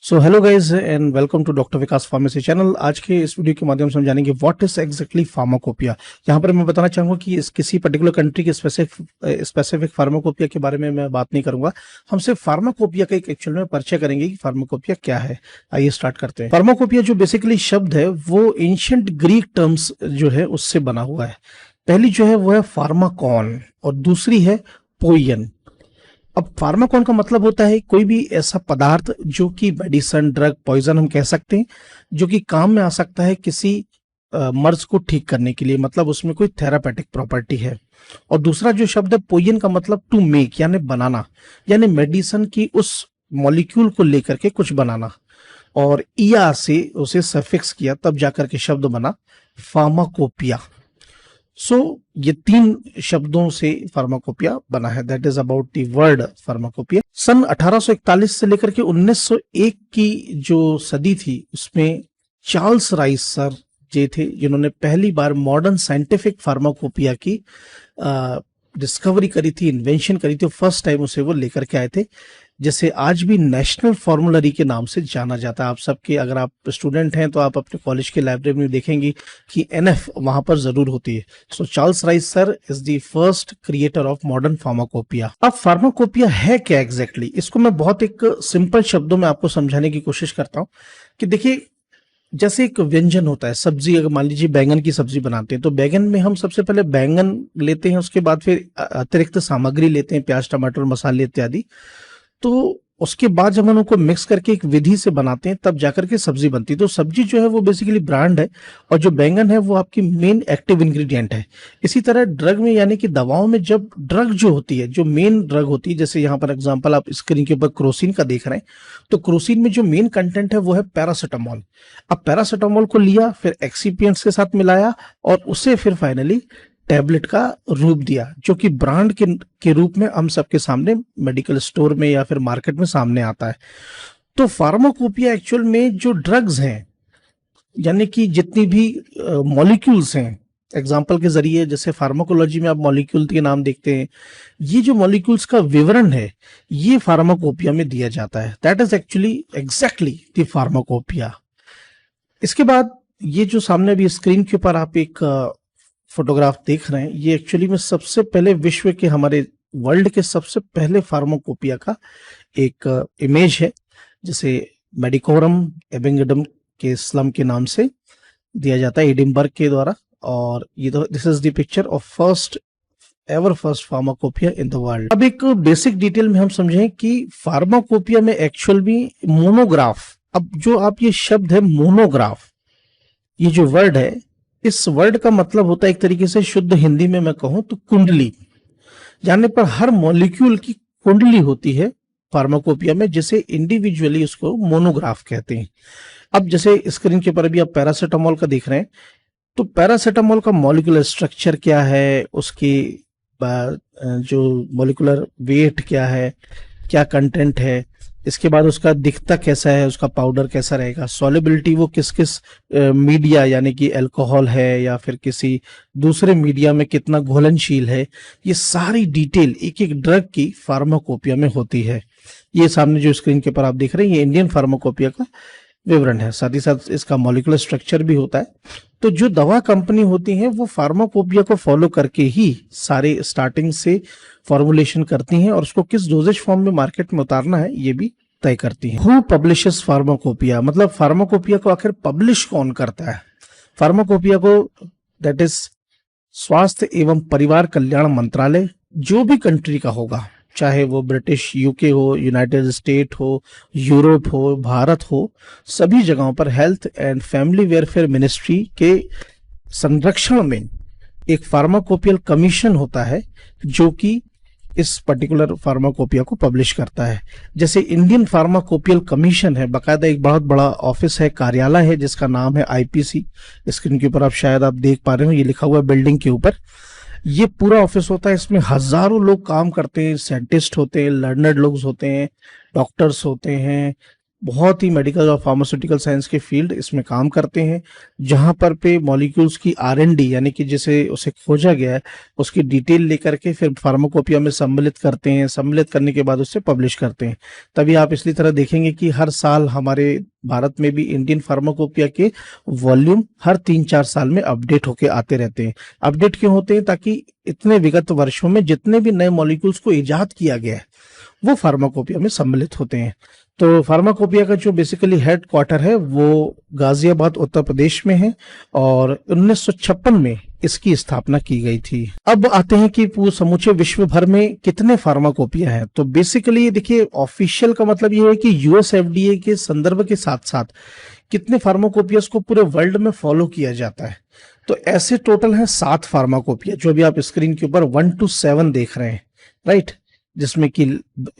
So hello guys and welcome to doctor Vikas pharmacy channel. आज के इस वीडियो के माध्यम से हम जानेंगे व्हाट इज एग्जैक्टली फार्माकोपिया। यहाँ पर मैं बताना चाहूंगा कि इस किसी पर्टिकुलर कंट्री के स्पेसिफिक फार्माकोपिया के बारे में मैं बात नहीं करूंगा। हम सिर्फ फार्माकोपिया का एक एक्चुअल में परिचय करेंगे कि फार्माकोपिया क्या है। आइए स्टार्ट करते हैं। फार्माकोपिया जो बेसिकली शब्द है वो एंशिएंट ग्रीक टर्म्स जो है उससे बना हुआ है। पहली जो है वो है फार्माकॉन और दूसरी है पोयन। अब फार्माकॉन का मतलब होता है कोई भी ऐसा पदार्थ जो कि मेडिसिन, ड्रग, पॉइजन हम कह सकते हैं, जो कि काम में आ सकता है किसी मर्ज को ठीक करने के लिए, मतलब उसमें कोई थेरापेटिक प्रॉपर्टी है। और दूसरा जो शब्द है पोयन का मतलब टू मेक यानी बनाना, यानी मेडिसिन की उस मॉलिक्यूल को लेकर के कुछ बनाना, और इया से उसे सफिक्स किया तब जाकर के शब्द बना फार्माकोपिया। ये तीन शब्दों से फार्माकोपिया बना है। That is about the word pharmacopoeia. सन 1841 से लेकर के 1901 की जो सदी थी उसमें चार्ल्स राइस सर जे थे जिन्होंने पहली बार मॉडर्न साइंटिफिक फार्माकोपिया की डिस्कवरी करी थी, इन्वेंशन करी थी। फर्स्ट टाइम उसे वो लेकर के आए थे, जैसे आज भी नेशनल फॉर्मूलरी के नाम से जाना जाता है। आप सबके, अगर आप स्टूडेंट हैं तो आप अपने कॉलेज के लाइब्रेरी में देखेंगे कि एनएफ वहां पर जरूर होती है। सो Charles rice sir is the first creator of modern pharmacopoeia. अब फार्माकोपिया है क्या एग्जैक्टली, इसको मैं बहुत एक सिंपल शब्दों में आपको समझाने की कोशिश करता हूँ कि देखिए, जैसे एक व्यंजन होता है, सब्जी, अगर मान लीजिए बैंगन की सब्जी बनाते हैं तो बैंगन में हम सबसे पहले बैंगन लेते हैं, उसके बाद फिर अतिरिक्त सामग्री लेते हैं, प्याज, टमाटर, मसाले इत्यादि। तो उसके बाद जब हम उनको मिक्स करके एक विधि से बनाते हैं तब जाकर के सब्जी बनती है। तो सब्जी जो है वो बेसिकली ब्रांड है और जो बैंगन है वो आपकी मेन एक्टिव इंग्रेडिएंट है। इसी तरह ड्रग में, यानी कि दवाओं में, जब ड्रग जो होती है, जो मेन ड्रग होती है, जैसे यहाँ पर एग्जांपल आप स्क्रीन के ऊपर क्रोसिन का देख रहे हैं, तो क्रोसिन में जो मेन कंटेंट है वो है पैरासिटामोल। अब पैरासिटामोल को लिया, फिर एक्सिपिएंट्स के साथ मिलाया और उसे फिर फाइनली टैबलेट का रूप दिया, जो कि ब्रांड के रूप में हम सबके सामने मेडिकल स्टोर में या फिर मार्केट में सामने आता है। तो फार्माकोपिया एक्चुअल में जो ड्रग्स हैं, यानी कि जितनी भी मॉलिक्यूल्स हैं, एग्जाम्पल के जरिए, जैसे फार्माकोलॉजी में आप मॉलिक्यूल के नाम देखते हैं, ये जो मॉलिक्यूल्स का विवरण है ये फार्माकोपिया में दिया जाता है। That is actually exactly the pharmacopoeia. इसके बाद ये जो सामने अभी स्क्रीन के ऊपर आप एक फोटोग्राफ देख रहे हैं, ये एक्चुअली में सबसे पहले विश्व के, हमारे वर्ल्ड के सबसे पहले फार्माकोपिया का एक इमेज है, जिसे मेडिकोरम एबिंगडम के स्लम के नाम से दिया जाता है, एडिनबर्ग के द्वारा। और ये तो this is the picture of first pharmacopoeia in the world. अब एक बेसिक डिटेल में हम समझें कि फार्माकोपिया में एक्चुअल में मोनोग्राफ, अब जो आप ये शब्द है मोनोग्राफ, ये जो वर्ड है, इस वर्ड का मतलब होता है एक तरीके से, शुद्ध हिंदी में मैं कहूं तो कुंडली। जानने पर हर मॉलिक्यूल की कुंडली होती है फार्माकोपिया में, जिसे इंडिविजुअली उसको मोनोग्राफ कहते हैं। अब जैसे स्क्रीन के ऊपर अभी आप पैरासिटामोल का देख रहे हैं, तो पैरासिटामोल का मॉलिक्यूलर स्ट्रक्चर क्या है, उसकी जो मॉलिक्यूलर वेट क्या है, क्या कंटेंट है, इसके बाद उसका दिखता कैसा है, उसका पाउडर कैसा रहेगा, सॉल्युबिलिटी वो किस किस मीडिया, यानी कि अल्कोहल है या फिर किसी दूसरे मीडिया में कितना घुलनशील है, ये सारी डिटेल एक एक ड्रग की फार्माकोपिया में होती है। ये सामने जो स्क्रीन के ऊपर आप देख रहे हैं, ये इंडियन फार्माकोपिया का विवरण है, साथ ही साथ इसका मॉलिक्यूलर स्ट्रक्चर भी होता है। तो जो दवा कंपनी होती है वो फार्माकोपिया को फॉलो करके ही सारे स्टार्टिंग से फॉर्मुलेशन करती हैं, और उसको किस डोजेज फॉर्म में मार्केट में उतारना है ये भी तय करती हैं। हु पब्लिशेस फार्माकोपिया, मतलब फार्माकोपिया को आखिर पब्लिश कौन करता है। फार्माकोपिया को, दैट इज स्वास्थ्य एवं परिवार कल्याण मंत्रालय, जो भी कंट्री का होगा, चाहे वो ब्रिटिश, यूके हो, यूनाइटेड स्टेट हो, यूरोप हो, भारत हो, सभी जगहों पर health and family welfare ministry के संरक्षण में एक फार्माकोपियल कमीशन होता है जो कि इस पर्टिकुलर फार्माकोपिया को पब्लिश करता है। जैसे इंडियन फार्माकोपियल कमीशन है, बाकायदा एक बहुत बड़ा ऑफिस है, कार्यालय है, जिसका नाम है आईपीसी। स्क्रीन के ऊपर आप शायद आप देख पा रहे हो, ये लिखा हुआ है बिल्डिंग के ऊपर। ये पूरा ऑफिस होता है, इसमें हजारों लोग काम करते हैं, साइंटिस्ट होते हैं, लर्नर्ड लोग होते हैं, डॉक्टर्स होते हैं, बहुत ही मेडिकल और फार्मास्यूटिकल साइंस के फील्ड इसमें काम करते हैं, जहां पर पे मॉलिक्यूल्स की R&D यानी कि जिसे उसे खोजा गया है उसकी डिटेल लेकर के फिर फार्माकोपिया में सम्मिलित करते हैं, सम्मिलित करने के बाद उससे पब्लिश करते हैं। तभी आप इसी तरह देखेंगे कि हर साल हमारे भारत में भी इंडियन फार्माकोपिया के वॉल्यूम हर 3-4 साल में अपडेट होके आते रहते हैं। अपडेट क्यों होते हैं? ताकि इतने विगत वर्षों में जितने भी नए मॉलिक्यूल्स को इजाद किया गया है वो फार्माकोपिया में सम्मिलित होते हैं। तो फार्माकोपिया का जो बेसिकली हेड क्वार्टर है वो गाजियाबाद उत्तर प्रदेश में है और 1956 में इसकी स्थापना की गई थी। अब आते हैं कि समूचे विश्व भर में कितने फार्माकोपिया हैं। तो बेसिकली देखिए, ऑफिशियल का मतलब ये है कि यूएस FDA के संदर्भ के साथ साथ कितने फार्माकोपियास को पूरे वर्ल्ड में फॉलो किया जाता है। तो ऐसे टोटल हैं 7 फार्माकोपिया, जो अभी आप स्क्रीन के ऊपर 1 to 7 देख रहे हैं, राइट, जिसमें कि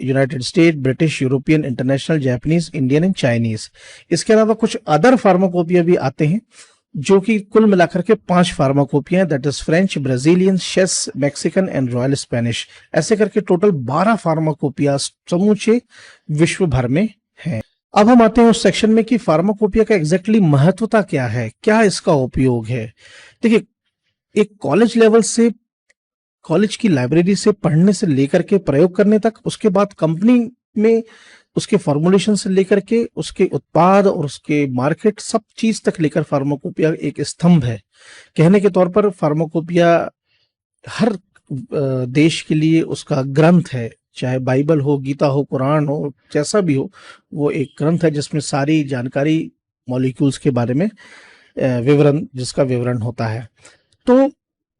United state, British, European, international, Japanese, Indian and Chinese. इसके अलावा कुछ अदर फार्माकोपिया भी आते हैं जो कि कुल मिलाकर के 5 फार्माकोपिया हैं, दैट इज फ्रेंच, ब्राजीलियन, शेस, मैक्सिकन एंड रॉयल स्पेनिश। ऐसे करके टोटल 12 फार्माकोपिया समूचे विश्व भर में हैं। अब हम आते हैं उस सेक्शन में कि फार्माकोपिया का एग्जैक्टली महत्वता क्या है, क्या इसका उपयोग है। देखिए, एक कॉलेज लेवल से, कॉलेज की लाइब्रेरी से पढ़ने से लेकर के प्रयोग करने तक, उसके बाद कंपनी में उसके फॉर्मुलेशन से लेकर के उसके उत्पाद और उसके मार्केट, सब चीज तक लेकर फार्माकोपिया एक स्तंभ है। कहने के तौर पर फार्माकोपिया हर देश के लिए उसका ग्रंथ है, चाहे बाइबल हो, गीता हो, कुरान हो, जैसा भी हो, वो एक ग्रंथ है जिसमें सारी जानकारी मॉलिक्यूल्स के बारे में जिसका विवरण होता है। तो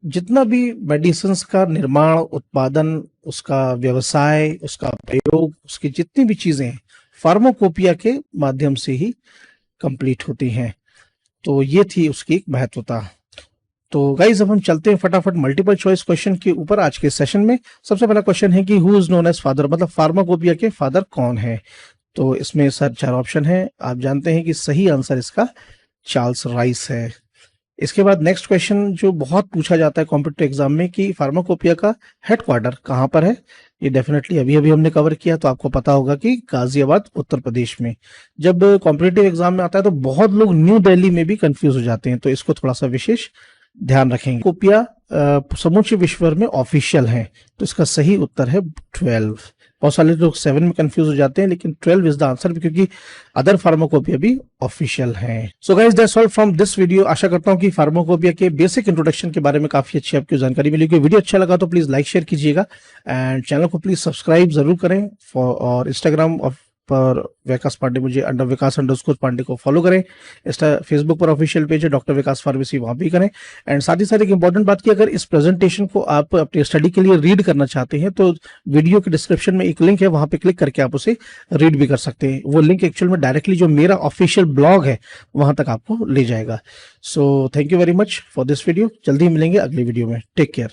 जितना भी मेडिसिन्स का निर्माण, उत्पादन, उसका व्यवसाय, उसका प्रयोग, उसकी जितनी भी चीजें हैं, फार्माकोपिया के माध्यम से ही कंप्लीट होती हैं। तो ये थी उसकी एक महत्वता। तो गाइज, अब हम चलते हैं फटाफट मल्टीपल चॉइस क्वेश्चन के ऊपर आज के सेशन में। सबसे पहला क्वेश्चन है कि who is known as father, मतलब फार्माकोपिया के फादर कौन है। तो इसमें सर 4 ऑप्शन है। आप जानते हैं कि सही आंसर इसका चार्ल्स राइस है। इसके बाद नेक्स्ट क्वेश्चन जो बहुत पूछा जाता है कॉम्पिटिटिव एग्जाम में कि फार्माकोपिया का हेडक्वार्टर कहाँ पर है। ये डेफिनेटली अभी अभी हमने कवर किया, तो आपको पता होगा कि गाजियाबाद उत्तर प्रदेश में। जब कॉम्पिटिटिव एग्जाम में आता है तो बहुत लोग न्यू दिल्ली में भी कंफ्यूज हो जाते हैं, तो इसको थोड़ा सा विशेष ध्यान रखेंगे। कोपिया समूचे विश्व भर में ऑफिशियल है, तो इसका सही उत्तर है 12। बहुत सारे लोग 7 में कंफ्यूज हो जाते हैं, लेकिन 12 इज द आंसर, क्योंकि अदर फार्माकोपिया भी ऑफिशियल हैं। So guys, that's all from this video. आशा करता हूं कि फार्माकोपिया के बेसिक इंट्रोडक्शन के बारे में काफी अच्छी आपको जानकारी मिलेगी। वीडियो अच्छा लगा तो प्लीज लाइक शेयर कीजिएगा एंड चैनल को प्लीज सब्सक्राइब जरूर करें। और इंस्टाग्राम पर विकास पांडे, मुझे _विकास_पांडे को फॉलो करें। फेसबुक पर ऑफिशियल पेज है डॉक्टर विकास फार्मेसी, वहां भी करें। एंड साथ ही साथ एक इंपॉर्टेंट बात की, अगर इस प्रेजेंटेशन को आप अपने स्टडी के लिए रीड करना चाहते हैं तो वीडियो के डिस्क्रिप्शन में एक लिंक है, वहां पे क्लिक करके आप उसे रीड भी कर सकते हैं। वो लिंक एक्चुअल में डायरेक्टली जो मेरा ऑफिशियल ब्लॉग है वहां तक आपको ले जाएगा। So thank you very much for this video. जल्दी मिलेंगे अगले वीडियो में। Take care.